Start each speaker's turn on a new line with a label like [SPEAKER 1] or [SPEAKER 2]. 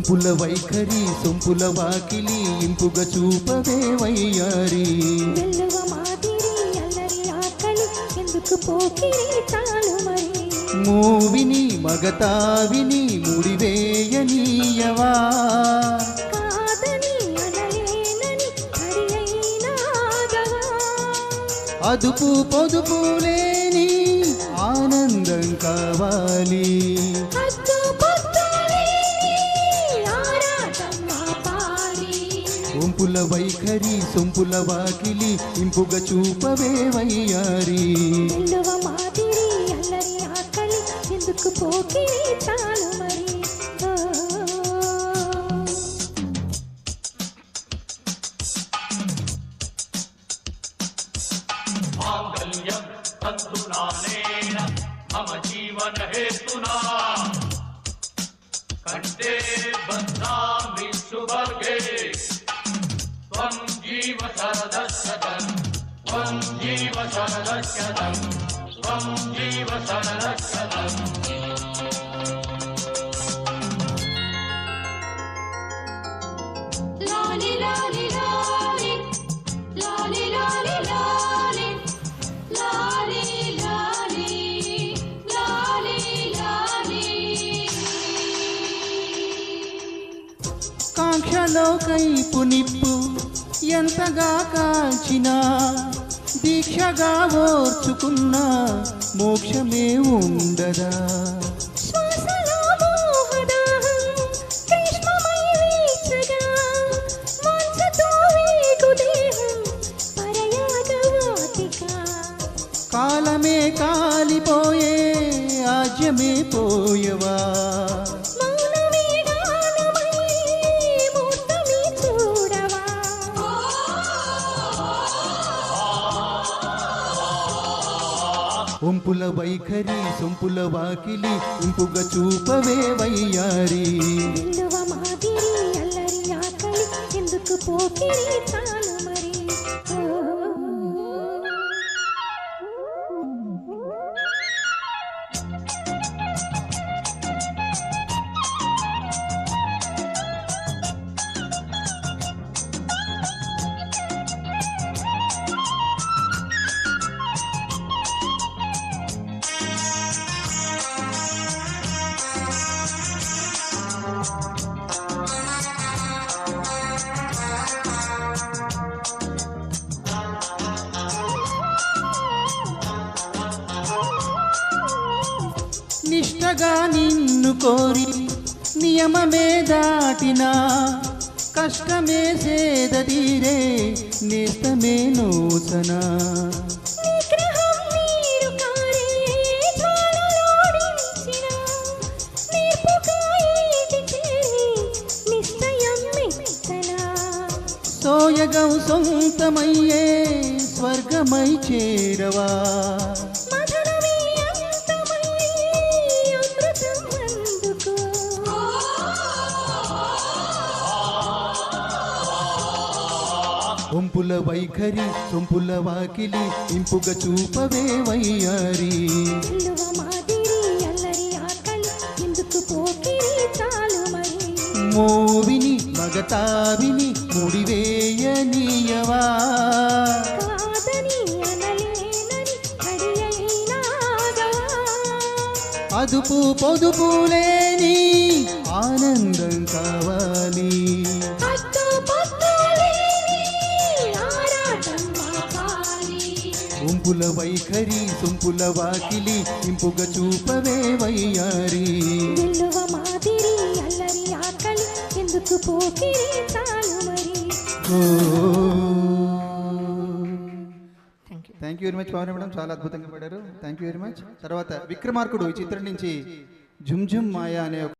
[SPEAKER 1] ఒంపుల వైఖరి సొంపుల వాకిలి ఇంపుగా చూపవే వయ్యారి
[SPEAKER 2] వెల్లువ మాదిరి అల్లరి ఆకలి ఎందుకు పోకిరి చాలు మరి
[SPEAKER 1] మూవిని మగతావిని ముడివేయనీయవా
[SPEAKER 2] కాదని అనలేనని అడియైనాగవా
[SPEAKER 1] అదుపు పొదుపు లేని ఆనందం కావాలి
[SPEAKER 2] హద్దు పొద్దు లేని ఆరాటం ఆపాలి
[SPEAKER 1] ఒంపుల వైఖరి సొంపుల వాకిలి ఇంపుగా చూపవే వయ్యారి
[SPEAKER 2] వెల్లువ మాదిరి అల్లరి ఆకలి ఎందుకు పోకిరి చాలు మరి
[SPEAKER 3] मांगल्यं तन्तुनानेन मम जीवन हेतुना कंठे बध्नामि सुभगे त्वं जीव शरदशतं त्वं जीव शरदशतं त्वं जीव शरदशतं
[SPEAKER 2] లాలి లాలి లాలి లాలి లాలి లాలి లాలి లాలి లాలి లాలి
[SPEAKER 1] కాంక్షలో కైపు నిప్పు ఎంతగా కాల్చినా దీక్షగా ఓర్చుకున్నా మోక్షమే ఉండదా
[SPEAKER 2] శ్వాసలో మోహదాహం గ్రీష్మమై వీచగా మనసుతో వేగు దేహం పరయాగవాటిక
[SPEAKER 1] కాలమే కాలిపోయే ఆజ్యమే పోయవా
[SPEAKER 2] మౌనమే గానమై మూర్తమి చూడవా
[SPEAKER 1] ఒంపుల వైఖరి సొంపుల వాకిలి ఇంపుగా చూపవే వయ్యారి
[SPEAKER 2] వెల్లువ మాదిరి అల్లరి ఆకలి ఎందుకు పోకిరి చాలు మరి
[SPEAKER 1] నిష్టగా నిన్ను కోరి నియమమే దాటినా కష్టమే సేదీరే నేస్తమే నోచనా
[SPEAKER 2] నిగ్రహం నీరు కారే జ్వాలలోడించిన నేర్పుగా ఈటి చేరి నిశ్చయం మెత్తనా
[SPEAKER 1] సోయగం సొంతమయ్యే స్వర్గమై చేరవా
[SPEAKER 2] మధురమే అంతమై అమృతం అందుకో
[SPEAKER 1] ఒంపుల వైఖరి సొంపుల వాకిలి ఇంపుగా చూపవే వయ్యారి
[SPEAKER 2] వెల్లువ మాదిరి అల్లరి ఆకలి ఎందుకు పోకిరి చాలు మరి
[SPEAKER 1] మోవిని మగతావిని ముడివేయనీయవా
[SPEAKER 2] కాదని అనలేనని అడియైనాగవా
[SPEAKER 1] అదుపు పొదుపు లేని ఆనందం కావాలి
[SPEAKER 2] హద్దు పొద్దు లేని ఆరాటం ఆపాలి
[SPEAKER 1] ఒంపుల వైఖరి సొంపుల వాకిలి ఇంపుగా చూపవే వయ్యారి
[SPEAKER 2] వెల్లువ మాదిరి అల్లరి ఆకలి ఎందుకు పోకిరి చాలు మరి
[SPEAKER 1] thank you very much Pavan madam, చాలా అద్భుతంగా పాడారు. Thank you very much. తర్వాత విక్రమార్కుడు ఈ చిత్రం నుంచి జుమ్ జుమ్ మాయా అనే